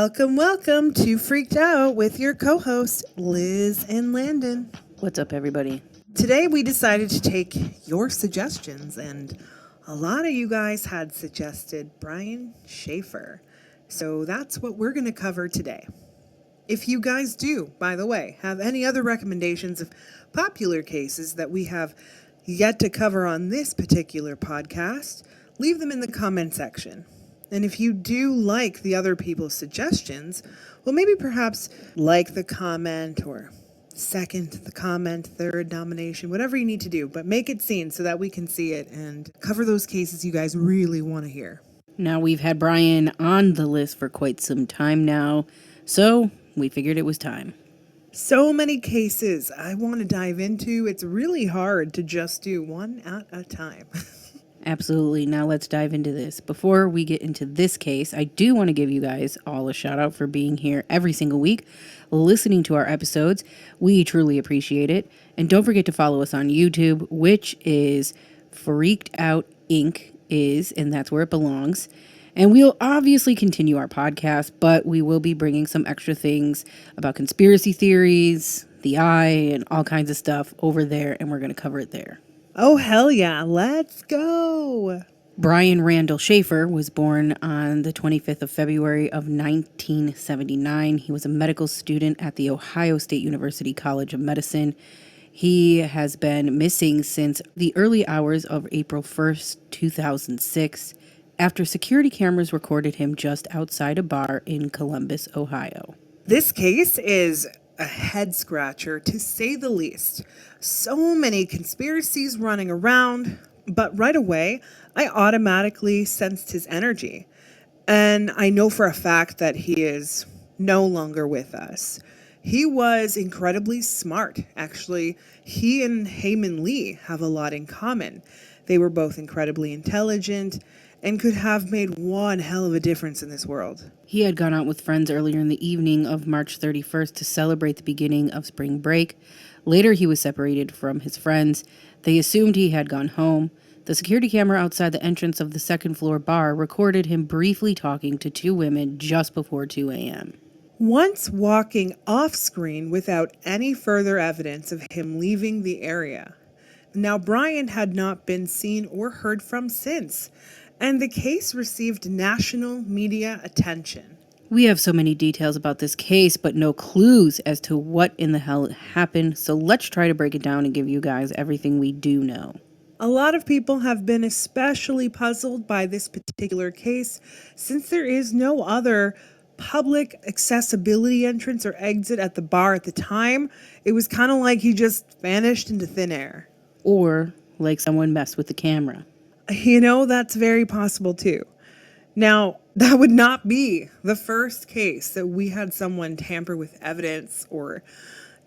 Welcome to Freaked Out with your co-hosts, Liz and Landon. What's up, everybody? Today we decided to take your suggestions, and a lot of you guys had suggested Brian Shaffer. So that's what we're going to cover today. If you guys do, by the way, have any other recommendations of popular cases that we have yet to cover on this particular podcast, leave them in the comment section. And if you do like the other people's suggestions, well, maybe perhaps like the comment or second the comment, third nomination, whatever you need to do, but make it seen so that we can see it and cover those cases you guys really want to hear. Now, we've had Brian on the list for quite some time now, so we figured it was time. So many cases I want to dive into. It's really hard to just do one at a time. Absolutely. Now let's dive into this. Before we get into this case, I do want to give you guys all a shout out for being here every single week, listening to our episodes. We truly appreciate it. And don't forget to follow us on YouTube, which is Freaked Out Inc. and that's where it belongs. And we'll obviously continue our podcast, but we will be bringing some extra things about conspiracy theories, the eye, and all kinds of stuff over there, and we're going to cover it there. Oh, hell yeah. Let's go. Brian Randall Shaffer was born on the 25th of February of 1979. He was a medical student at the Ohio State University College of Medicine. He has been missing since the early hours of April 1st, 2006, after security cameras recorded him just outside a bar in Columbus, Ohio. This case is a head scratcher, to say the least. So many conspiracies running around, but right away, I automatically sensed his energy. And I know for a fact that he is no longer with us. He was incredibly smart. Actually, he and Heyman Lee have a lot in common. They were both incredibly intelligent and could have made one hell of a difference in this world. He had gone out with friends earlier in the evening of March 31st to celebrate the beginning of spring break. Later, he was separated from his friends. They assumed he had gone home. The security camera outside the entrance of the second floor bar recorded him briefly talking to two women just before 2 a.m. Once walking off screen without any further evidence of him leaving the area. Now, Brian had not been seen or heard from since, and the case received national media attention. We have so many details about this case, but no clues as to what in the hell happened, so let's try to break it down and give you guys everything we do know. A lot of people have been especially puzzled by this particular case since there is no other public accessibility entrance or exit at the bar at the time. It was kind of like he just vanished into thin air. Or like someone messed with the camera. You know, that's very possible too. Now, that would not be the first case that we had someone tamper with evidence or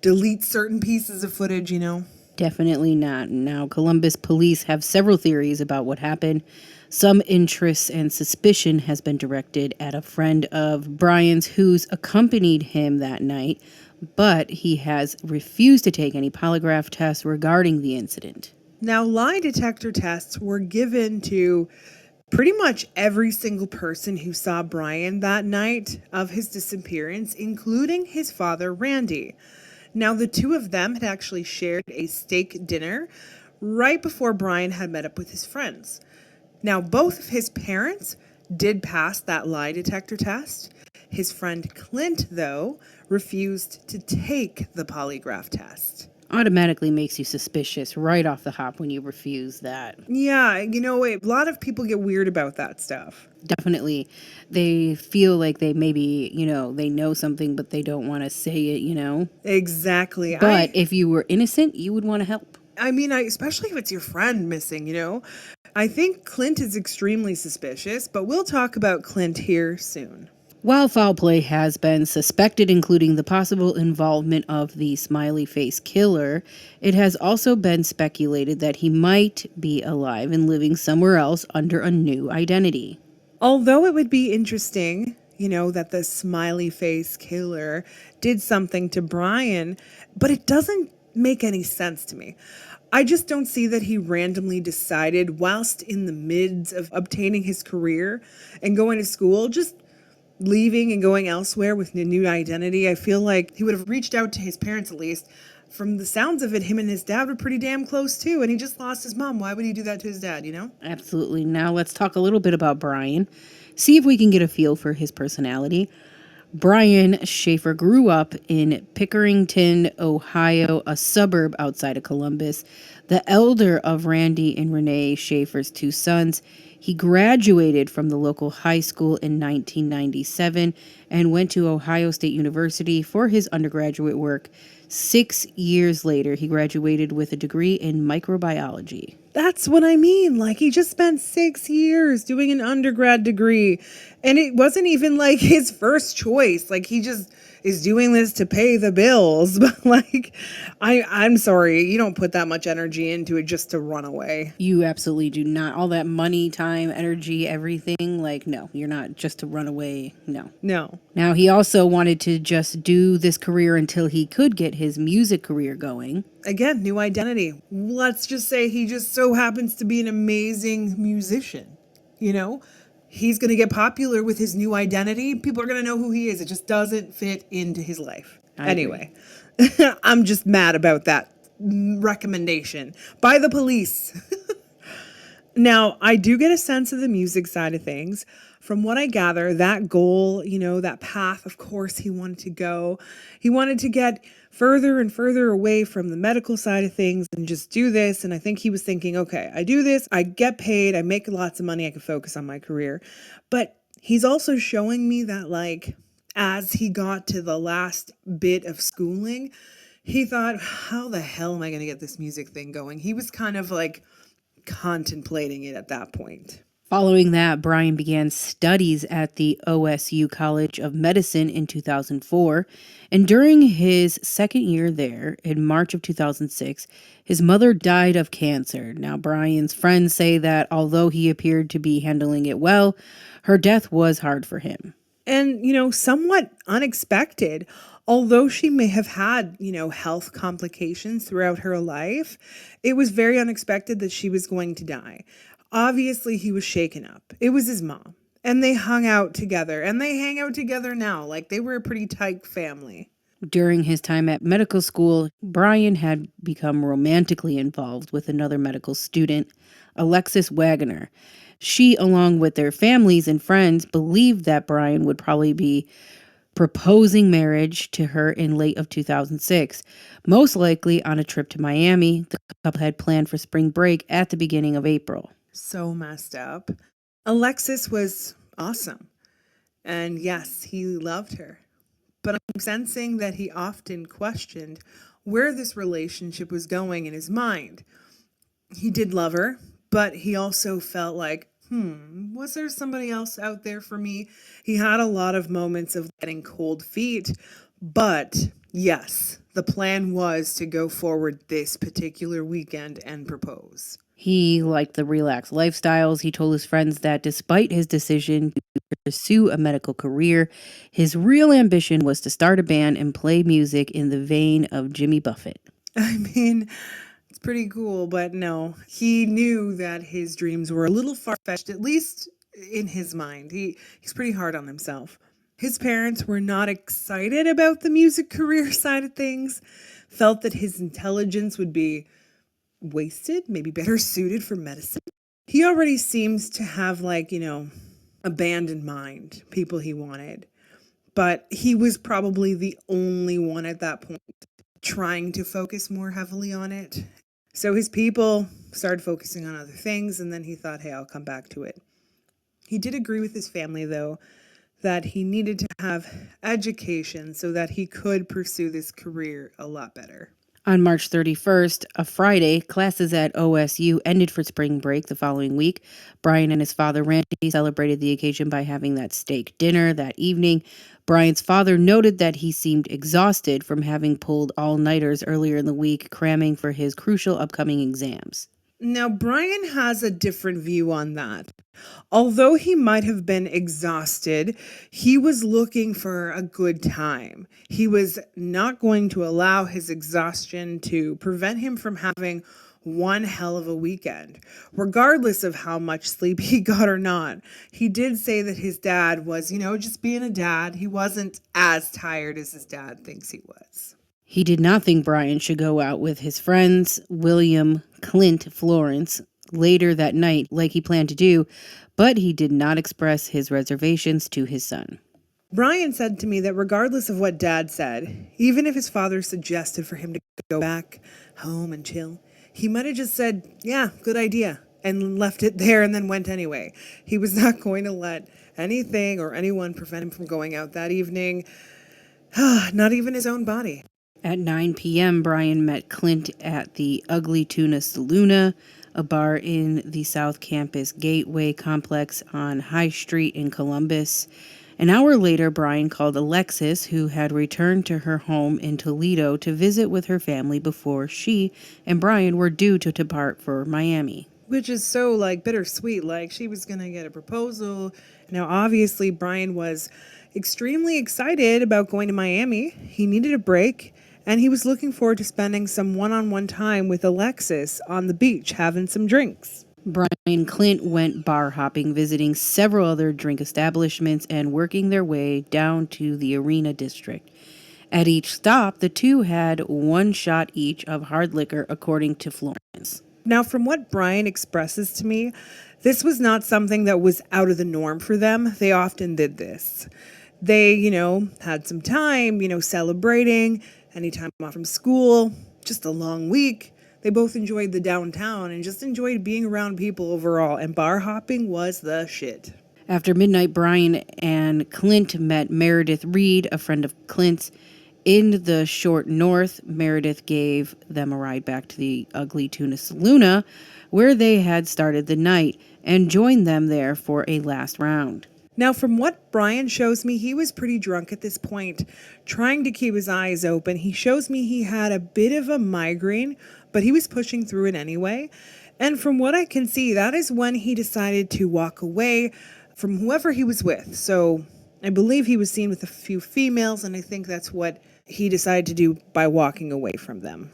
delete certain pieces of footage, you know? Definitely not. Now, Columbus police have several theories about what happened. Some interest and suspicion has been directed at a friend of Brian's who's accompanied him that night, but he has refused to take any polygraph tests regarding the incident. Now, lie detector tests were given to pretty much every single person who saw Brian that night of his disappearance, including his father, Randy. Now, the two of them had actually shared a steak dinner right before Brian had met up with his friends. Now, both of his parents did pass that lie detector test. His friend Clint, though, refused to take the polygraph test. Automatically makes you suspicious right off the hop when you refuse that. Yeah, you know, a lot of people get weird about that stuff. Definitely. They feel like they maybe, they know something, but they don't want to say it, Exactly. But if you were innocent, you would want to help. I mean, especially if it's your friend missing, I think Clint is extremely suspicious, but we'll talk about Clint here soon. While foul play has been suspected, including the possible involvement of the smiley face killer, it has also been speculated that he might be alive and living somewhere else under a new identity. Although it would be interesting, that the smiley face killer did something to Brian, but it doesn't make any sense to me. I just don't see that he randomly decided whilst in the midst of obtaining his career and going to school, just leaving and going elsewhere with a new identity. I feel like he would have reached out to his parents at least. From the sounds of it, him and his dad were pretty damn close too, and he just lost his mom. Why would he do that to his dad, you know? Absolutely. Now let's talk a little bit about Brian. See if we can get a feel for his personality. Brian Shaffer grew up in Pickerington, Ohio, a suburb outside of Columbus. The elder of Randy and Renee Shaffer's two sons, he graduated from the local high school in 1997 and went to Ohio State University for his undergraduate work. 6 years later, he graduated with a degree in microbiology. That's what I mean. Like, he just spent 6 years doing an undergrad degree, and it wasn't even like his first choice. Like, he just is doing this to pay the bills. But like, I'm sorry, you don't put that much energy into it just to run away. You absolutely do not. All that money, time, energy, everything. Like, no, you're not just to run away. No. Now, he also wanted to just do this career until he could get his music career going. Again, new identity. Let's just say he just so happens to be an amazing musician, you know? He's going to get popular with his new identity. People are going to know who he is. It just doesn't fit into his life. Anyway, I'm just mad about that recommendation by the police. Now, I do get a sense of the music side of things. From what I gather, that goal, you know, that path, of course, he wanted to go. He wanted to get further and further away from the medical side of things and just do this. And I think he was thinking, okay, I do this, I get paid, I make lots of money, I can focus on my career. But he's also showing me that, like, as he got to the last bit of schooling, he thought, how the hell am I going to get this music thing going? He was kind of like contemplating it at that point. Following that, Brian began studies at the OSU College of Medicine in 2004, and during his second year there, in March of 2006, his mother died of cancer. Now, Brian's friends say that although he appeared to be handling it well, her death was hard for him. And, you know, somewhat unexpected. Although she may have had, you know, health complications throughout her life, it was very unexpected that she was going to die. Obviously, he was shaken up. It was his mom. And they hung out together. And they hang out together now. Like, they were a pretty tight family. During his time at medical school, Brian had become romantically involved with another medical student, Alexis Wagner. She, along with their families and friends, believed that Brian would probably be proposing marriage to her in late of 2006, most likely on a trip to Miami. The couple had planned for spring break at the beginning of April. So messed up. Alexis was awesome. And yes, he loved her. But I'm sensing that he often questioned where this relationship was going in his mind. He did love her, but he also felt like, was there somebody else out there for me? He had a lot of moments of getting cold feet, but yes, the plan was to go forward this particular weekend and propose. He liked the relaxed lifestyles. He told his friends that despite his decision to pursue a medical career, his real ambition was to start a band and play music in the vein of Jimmy Buffett. I mean, it's pretty cool, but no, he knew that his dreams were a little far-fetched, at least in his mind. He's pretty hard on himself. His parents were not excited about the music career side of things, felt that his intelligence would be wasted, maybe better suited for medicine. He already seems to have, like, you know, a band in mind, people he wanted. But he was probably the only one at that point trying to focus more heavily on it. So his people started focusing on other things, and then he thought, hey, I'll come back to it. He did agree with his family, though, that he needed to have education so that he could pursue this career a lot better. On March 31st, a Friday, classes at OSU ended for spring break the following week. Brian and his father, Randy, celebrated the occasion by having that steak dinner that evening. Brian's father noted that he seemed exhausted from having pulled all-nighters earlier in the week, cramming for his crucial upcoming exams. Now, Brian has a different view on that. Although he might have been exhausted, he was looking for a good time. He was not going to allow his exhaustion to prevent him from having one hell of a weekend, regardless of how much sleep he got or not. He did say that his dad was, just being a dad. He wasn't as tired as his dad thinks he was. He did not think Brian should go out with his friends, William, Clint, Florence, later that night like he planned to do, but he did not express his reservations to his son. Brian said to me that regardless of what Dad said, even if his father suggested for him to go back home and chill, he might have just said, yeah, good idea, and left it there and then went anyway. He was not going to let anything or anyone prevent him from going out that evening, not even his own body. At 9 p.m., Brian met Clint at the Ugly Tuna Saloona, a bar in the South Campus Gateway complex on High Street in Columbus. An hour later, Brian called Alexis, who had returned to her home in Toledo to visit with her family before she and Brian were due to depart for Miami. Which is so, bittersweet. She was going to get a proposal. Now, obviously, Brian was extremely excited about going to Miami. He needed a break. And he was looking forward to spending some one-on-one time with Alexis on the beach, having some drinks. Brian and Clint went bar hopping, visiting several other drink establishments and working their way down to the Arena District. At each stop, the two had one shot each of hard liquor, according to Florence. Now, from what Brian expresses to me, this was not something that was out of the norm for them. They often did this. They, had some time, celebrating, any time off from school, just a long week. They both enjoyed the downtown and just enjoyed being around people overall, and bar hopping was the shit. After midnight, Brian and Clint met Meredith Reed, a friend of Clint's, in the short north. Meredith gave them a ride back to the Ugly Tuna Saloona, where they had started the night, and joined them there for a last round. Now, from what Brian shows me, he was pretty drunk at this point, trying to keep his eyes open. He shows me he had a bit of a migraine, but he was pushing through it anyway. And from what I can see, that is when he decided to walk away from whoever he was with. So I believe he was seen with a few females, and I think that's what he decided to do by walking away from them.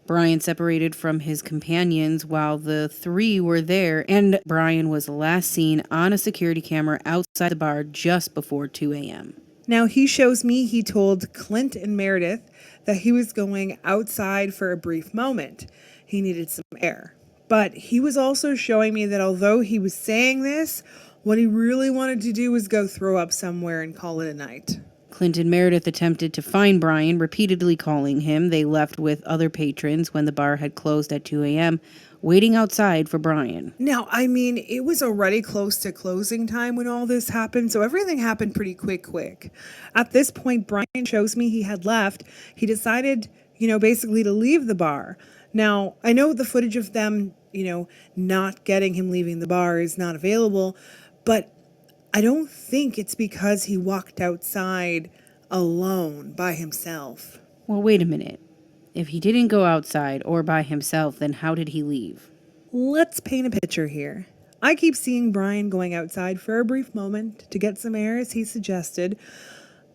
Brian separated from his companions while the three were there, and Brian was last seen on a security camera outside the bar just before 2 a.m. Now, he shows me he told Clint and Meredith that he was going outside for a brief moment. He needed some air. But he was also showing me that although he was saying this, what he really wanted to do was go throw up somewhere and call it a night. Clint and Meredith attempted to find Brian, repeatedly calling him. They left with other patrons when the bar had closed at 2 a.m., waiting outside for Brian. Now, it was already close to closing time when all this happened, so everything happened pretty quick. At this point, Brian shows me he had left. He decided, basically to leave the bar. Now, I know the footage of them, not getting him leaving the bar is not available, but I don't think it's because he walked outside alone by himself. Well, wait a minute. If he didn't go outside or by himself, then how did he leave? Let's paint a picture here. I keep seeing Brian going outside for a brief moment to get some air, as he suggested,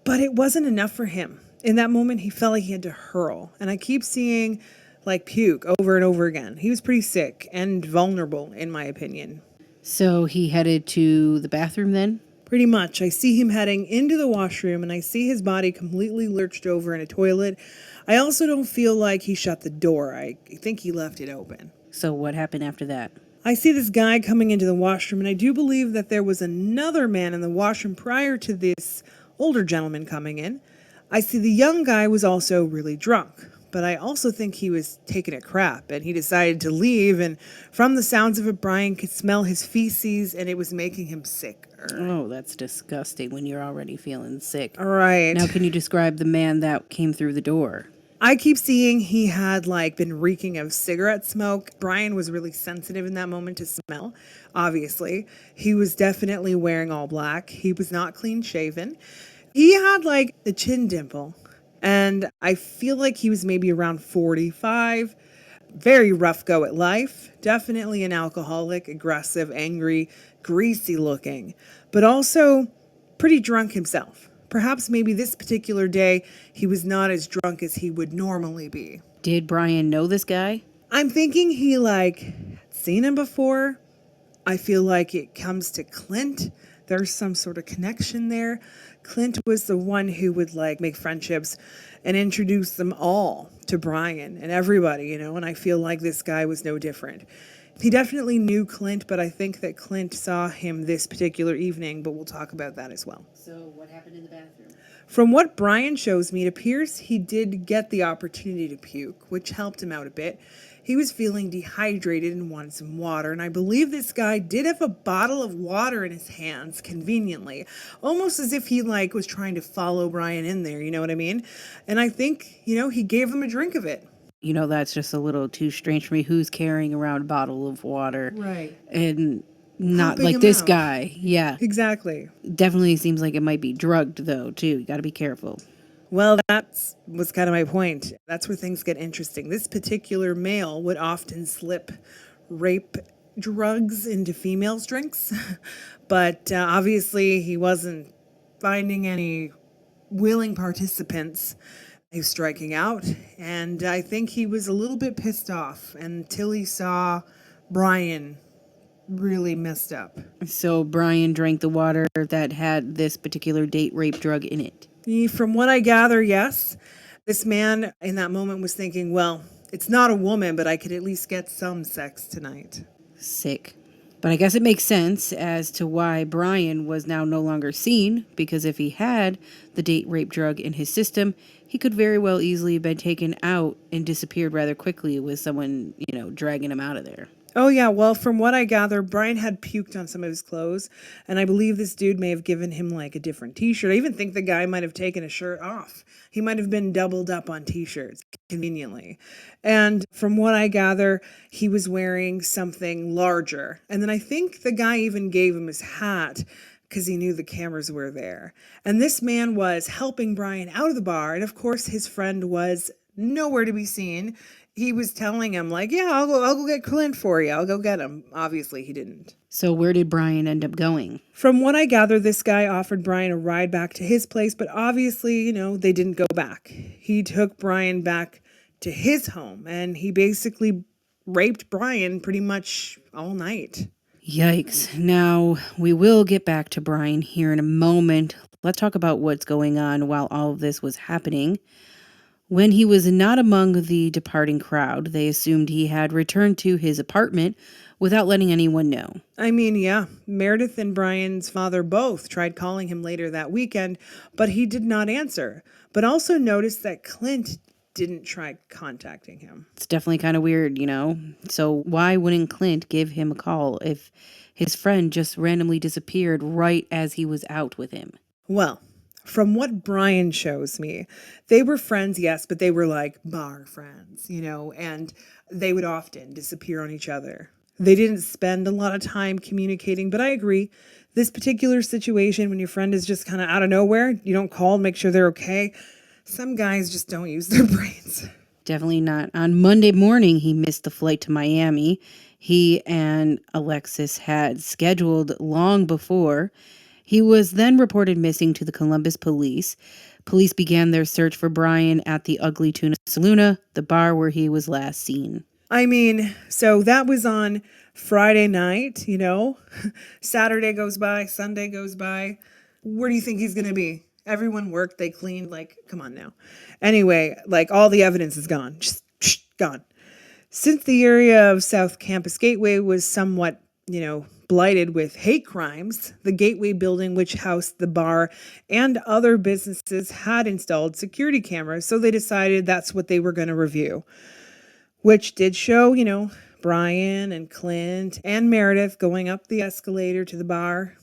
but it wasn't enough for him. In that moment, he felt like he had to hurl, and I keep seeing puke over and over again. He was pretty sick and vulnerable, in my opinion. So he headed to the bathroom then? Pretty much. I see him heading into the washroom, and I see his body completely lurched over in a toilet. I also don't feel like he shut the door. I think he left it open. So what happened after that? I see this guy coming into the washroom, and I do believe that there was another man in the washroom prior to this older gentleman coming in. I see the young guy was also really drunk. But I also think he was taking a crap, and he decided to leave, and from the sounds of it, Brian could smell his feces, and it was making him sick. Oh, that's disgusting when you're already feeling sick. All right. Now, can you describe the man that came through the door? I keep seeing he had been reeking of cigarette smoke. Brian was really sensitive in that moment to smell, obviously. He was definitely wearing all black. He was not clean shaven. He had a chin dimple. And I feel like he was maybe around 45, very rough go at life, definitely an alcoholic, aggressive, angry, greasy looking, but also pretty drunk himself. Perhaps maybe this particular day he was not as drunk as he would normally be. Did Brian know this guy? I'm thinking he like seen him before. I feel like it comes to Clint. There's some sort of connection there. Clint was the one who would like make friendships and introduce them all to Brian and everybody, and I feel like this guy was no different. He definitely knew Clint, but I think that Clint saw him this particular evening, but we'll talk about that as well. So what happened in the bathroom? From what Brian shows me, it appears he did get the opportunity to puke, which helped him out a bit. He was feeling dehydrated and wanted some water, and I believe this guy did have a bottle of water in his hands, conveniently, almost as if he like was trying to follow Brian in there, you know what I mean? And I think, he gave him a drink of it. That's just a little too strange for me. Who's carrying around a bottle of water? Right. And not Helping like him this out. guy. Yeah. Exactly. Definitely seems like it might be drugged, though, too. You got to be careful. Well, that was kind of my point. That's where things get interesting. This particular male would often slip rape drugs into females' drinks, but obviously he wasn't finding any willing participants. He was striking out, and I think he was a little bit pissed off until he saw Brian really messed up. So Brian drank the water that had this particular date rape drug in it. From what I gather, yes. This man in that moment was thinking, well, it's not a woman, but I could at least get some sex tonight. Sick. But I guess it makes sense as to why Brian was now no longer seen, because if he had the date rape drug in his system, he could very well easily have been taken out and disappeared rather quickly with someone, dragging him out of there. Oh, yeah. Well, from what I gather, Brian had puked on some of his clothes, and I believe this dude may have given him like a different t-shirt. I even think the guy might have taken a shirt off. He might have been doubled up on t-shirts, conveniently. And from what I gather, he was wearing something larger. And then I think the guy even gave him his hat because he knew the cameras were there. And this man was helping Brian out of the bar, and of course his friend was nowhere to be seen. He was telling him like, yeah, I'll go get Clint for you. I'll go get him. Obviously he didn't. So where did Brian end up going? From what I gather, this guy offered Brian a ride back to his place, but obviously, they didn't go back. He took Brian back to his home, and he basically raped Brian pretty much all night. Yikes. Now, we will get back to Brian here in a moment. Let's talk about what's going on while all of this was happening. When he was not among the departing crowd, they assumed he had returned to his apartment without letting anyone know. I mean, yeah, Meredith and Brian's father both tried calling him later that weekend, but he did not answer. But also noticed that Clint didn't try contacting him. It's definitely kind of weird, So why wouldn't Clint give him a call if his friend just randomly disappeared right as he was out with him? Well, from what Brian shows me, they were friends, yes, but they were like bar friends, and they would often disappear on each other. They didn't spend a lot of time communicating, but I agree. This particular situation, when your friend is just kind of out of nowhere, you don't call and make sure they're okay. Some guys just don't use their brains. Definitely not. On Monday morning, he missed the flight to Miami. He and Alexis had scheduled long before. He was then reported missing to the Columbus police. Police began their search for Brian at the Ugly Tuna Saloona, the bar where he was last seen. I mean, so that was on Friday night, Saturday goes by, Sunday goes by. Where do you think he's going to be? Everyone worked, they cleaned, come on now. Anyway, all the evidence is gone, just gone. Since the area of South Campus Gateway was somewhat, blighted with hate crimes, the Gateway building, which housed the bar and other businesses, had installed security cameras, so they decided that's what they were going to review, which did show, Brian and Clint and Meredith going up the escalator to the bar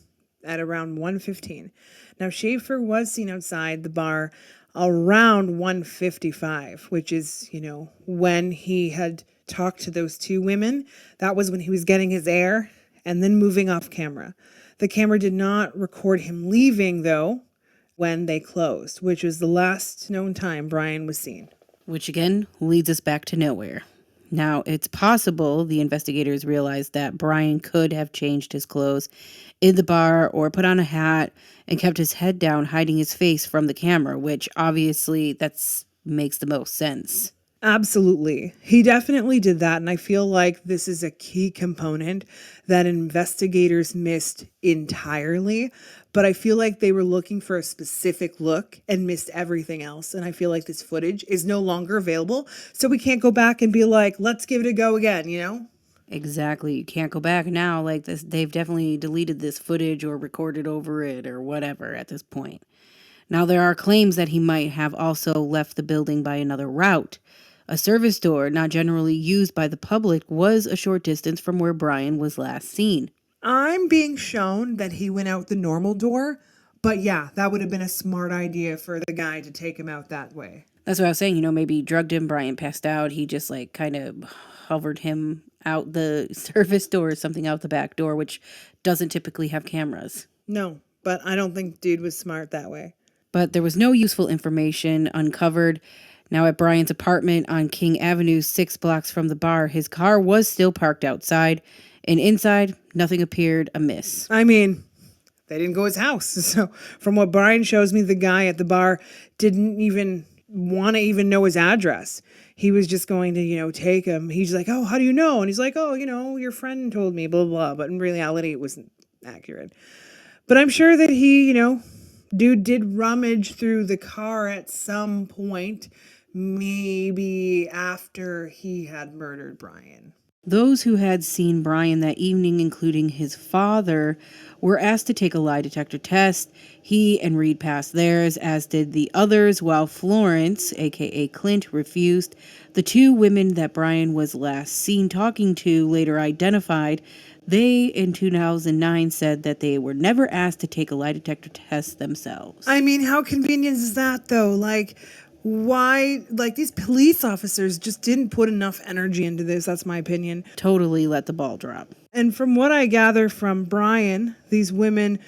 at around 1:15. Now, Shaffer was seen outside the bar around 1:55, which is, when he had talked to those two women. That was when he was getting his air and then moving off camera. The camera did not record him leaving, though, when they closed, which was the last known time Brian was seen. Which again leads us back to nowhere. Now, it's possible the investigators realized that Brian could have changed his clothes in the bar or put on a hat and kept his head down, hiding his face from the camera, which obviously makes the most sense. Absolutely. He definitely did that. And I feel like this is a key component that investigators missed entirely. But I feel like they were looking for a specific look and missed everything else. And I feel like this footage is no longer available. So we can't go back and be like, let's give it a go again, you know? Exactly. You can't go back now. Like this, they've definitely deleted this footage or recorded over it or whatever at this point. Now, there are claims that he might have also left the building by another route. A service door, not generally used by the public, was a short distance from where Brian was last seen. I'm being shown that he went out the normal door. But yeah, that would have been a smart idea for the guy to take him out that way. That's what I was saying. Maybe drugged him, Brian passed out. He just like kind of hovered him out the service door or something out the back door, which doesn't typically have cameras. No, but I don't think dude was smart that way. But there was no useful information uncovered. Now, at Brian's apartment on King Avenue, 6 blocks from the bar, his car was still parked outside, and inside, nothing appeared amiss. I mean, they didn't go his house. So from what Brian shows me, the guy at the bar didn't even want to even know his address. He was just going to, take him. He's like, oh, how do you know? And he's like, oh, your friend told me, blah, blah. But in reality, it wasn't accurate. But I'm sure that he, dude did rummage through the car at some point, maybe after he had murdered Brian. Those who had seen Brian that evening, including his father, were asked to take a lie detector test. He and Reed passed theirs, as did the others, while Florence, aka Clint, refused. The 2 women that Brian was last seen talking to later identified. They, in 2009, said that they were never asked to take a lie detector test themselves. I mean, how convenient is that, though? Why, these police officers just didn't put enough energy into this. That's my opinion. Totally let the ball drop. And from what I gather from Brian, these women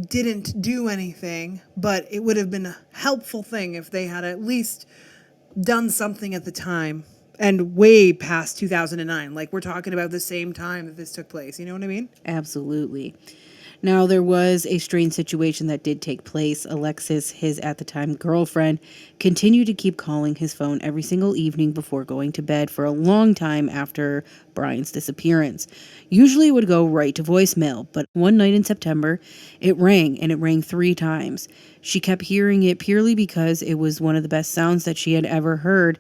didn't do anything, but it would have been a helpful thing if they had at least done something at the time and way past 2009. We're talking about the same time that this took place. You know what I mean? Absolutely. Now, there was a strange situation that did take place. Alexis, his at the time girlfriend, continued to keep calling his phone every single evening before going to bed for a long time after Brian's disappearance. Usually it would go right to voicemail, but one night in September, it rang, and it rang 3 times. She kept hearing it purely because it was one of the best sounds that she had ever heard,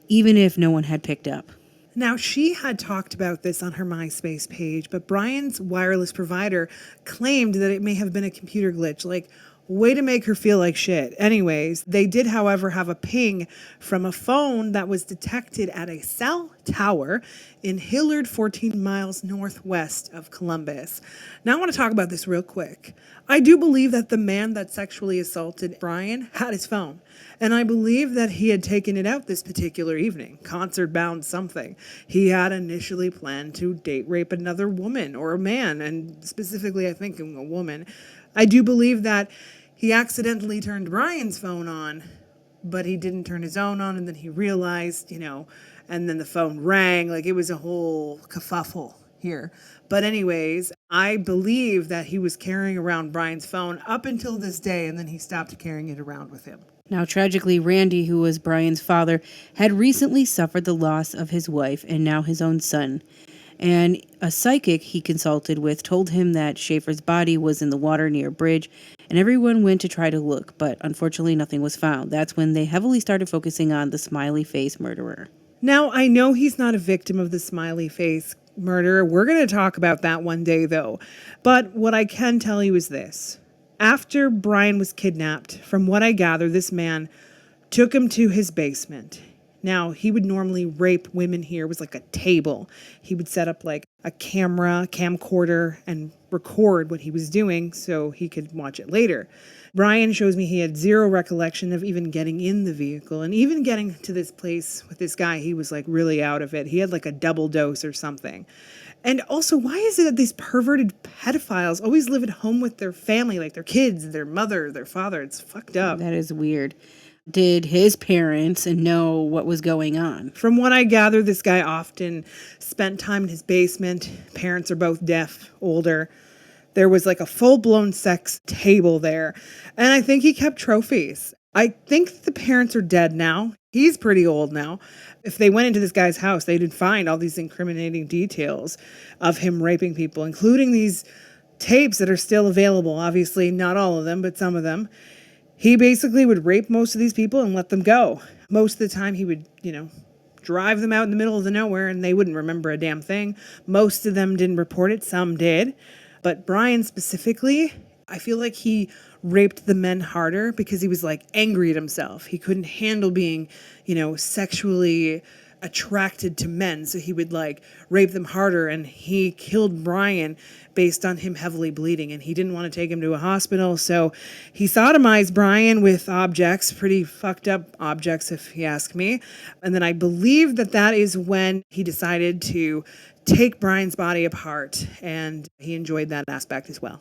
even if no one had picked up. Now, she had talked about this on her MySpace page, but Brian's wireless provider claimed that it may have been a computer glitch. Way to make her feel like shit. Anyways, they did, however, have a ping from a phone that was detected at a cell tower in Hillard, 14 miles northwest of Columbus. Now, I want to talk about this real quick. I do believe that the man that sexually assaulted Brian had his phone. And I believe that he had taken it out this particular evening, concert-bound something. He had initially planned to date rape another woman or a man, and specifically, I think, a woman. I do believe that he accidentally turned Brian's phone on, but he didn't turn his own on, and then he realized, and then the phone rang. It was a whole kerfuffle here. But anyways, I believe that he was carrying around Brian's phone up until this day, and then he stopped carrying it around with him. Now, tragically, Randy, who was Brian's father, had recently suffered the loss of his wife and now his own son. And a psychic he consulted with told him that Shaffer's body was in the water near a bridge, and everyone went to try to look, but unfortunately nothing was found. That's when they heavily started focusing on the smiley face murderer. Now, I know he's not a victim of the smiley face murder. We're going to talk about that one day, though. But what I can tell you is this. After Brian was kidnapped, from what I gather, this man took him to his basement. Now, he would normally rape women here. It was like a table. He would set up a camcorder, and record what he was doing so he could watch it later. Brian shows me he had zero recollection of even getting in the vehicle, and even getting to this place with this guy, he was really out of it. He had a double dose or something. And also, why is it that these perverted pedophiles always live at home with their family, their kids, their mother, their father? It's fucked up. That is weird. Did his parents know what was going on? From what I gather, this guy often spent time in his basement. Parents are both deaf, older. There was a full-blown sex table there. And I think he kept trophies. I think the parents are dead now. He's pretty old now. If they went into this guy's house, they would find all these incriminating details of him raping people, including these tapes that are still available. Obviously, not all of them, but some of them. He basically would rape most of these people and let them go. Most of the time, he would, drive them out in the middle of the nowhere and they wouldn't remember a damn thing. Most of them didn't report it, some did. But Brian specifically, I feel like he raped the men harder because he was like angry at himself. He couldn't handle being, sexually attracted to men. So he would like rape them harder, and he killed Brian based on him heavily bleeding, and he didn't want to take him to a hospital. So he sodomized Brian with objects, pretty fucked up objects if you ask me. And then I believe that is when he decided to take Brian's body apart, and he enjoyed that aspect as well.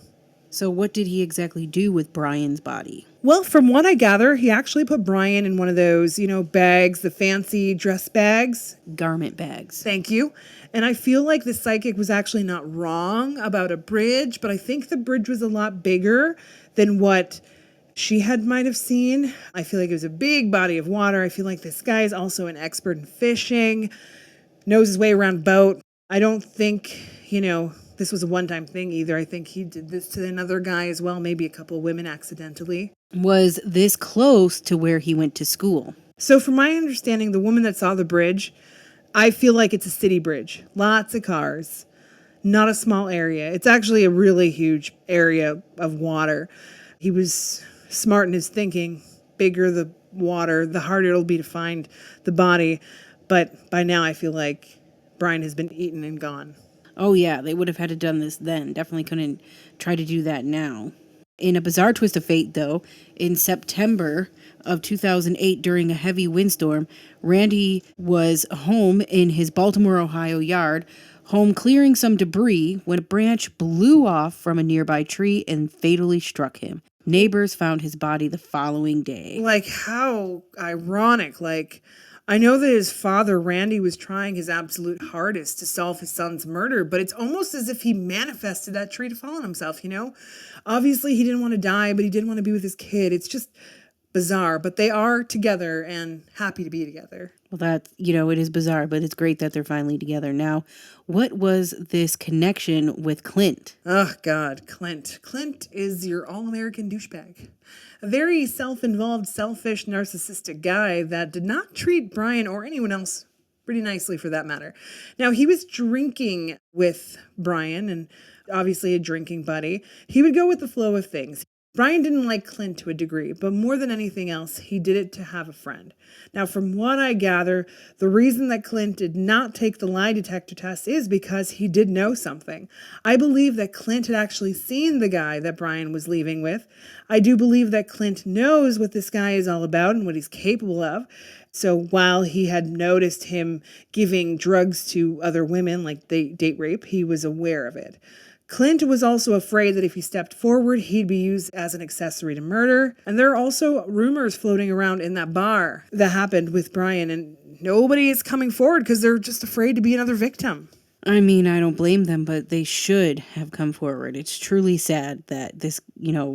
So what did he exactly do with Brian's body? Well, from what I gather, he actually put Brian in one of those, bags, the fancy dress bags. Garment bags. Thank you. And I feel like the psychic was actually not wrong about a bridge, but I think the bridge was a lot bigger than what she might have seen. I feel like it was a big body of water. I feel like this guy is also an expert in fishing, knows his way around a boat. I don't think, this was a one-time thing either. I think he did this to another guy as well, maybe a couple of women accidentally. Was this close to where he went to school? So from my understanding, the woman that saw the bridge, I feel like it's a city bridge. Lots of cars, not a small area. It's actually a really huge area of water. He was smart in his thinking. Bigger the water, the harder it'll be to find the body. But by now I feel like Brian has been eaten and gone. Oh yeah, they would have had to done this then. Definitely couldn't try to do that now. In a bizarre twist of fate, though, in September of 2008, during a heavy windstorm, Randy was home in his Baltimore, Ohio yard, home clearing some debris, when a branch blew off from a nearby tree and fatally struck him. Neighbors found his body the following day. Like, how ironic. I know that his father, Randy, was trying his absolute hardest to solve his son's murder, but it's almost as if he manifested that tree to fall on himself, Obviously, he didn't want to die, but he did want to be with his kid. It's just bizarre, but they are together and happy to be together. Well, that, it is bizarre, but it's great that they're finally together. Now, what was this connection with Clint? Oh, God, Clint. Clint is your all-American douchebag. A very self-involved, selfish, narcissistic guy that did not treat Brian or anyone else pretty nicely, for that matter. Now, he was drinking with Brian, and obviously a drinking buddy. He would go with the flow of things. Brian didn't like Clint to a degree, but more than anything else, he did it to have a friend. Now, from what I gather, the reason that Clint did not take the lie detector test is because he did know something. I believe that Clint had actually seen the guy that Brian was leaving with. I do believe that Clint knows what this guy is all about and what he's capable of. So while he had noticed him giving drugs to other women, like date rape, he was aware of it. Clint was also afraid that if he stepped forward, he'd be used as an accessory to murder. And there are also rumors floating around in that bar that happened with Brian, and nobody is coming forward because they're just afraid to be another victim. I mean, I don't blame them, but they should have come forward. It's truly sad that this,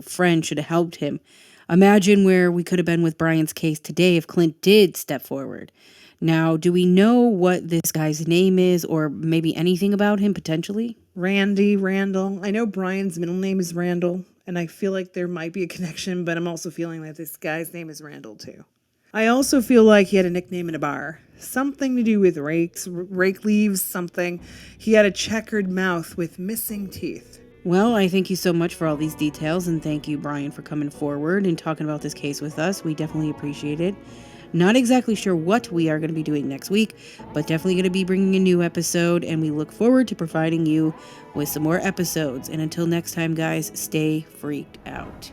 friend should have helped him. Imagine where we could have been with Brian's case today if Clint did step forward. Now, do we know what this guy's name is, or maybe anything about him potentially? Randall. I know Brian's middle name is Randall, and I feel like there might be a connection, but I'm also feeling that this guy's name is Randall too. I also feel like he had a nickname in a bar. Something to do with rake leaves, something. He had a checkered mouth with missing teeth. Well, I thank you so much for all these details, and thank you, Brian, for coming forward and talking about this case with us. We definitely appreciate it. Not exactly sure what we are going to be doing next week, but definitely going to be bringing a new episode, and we look forward to providing you with some more episodes. And until next time, guys, stay freaked out.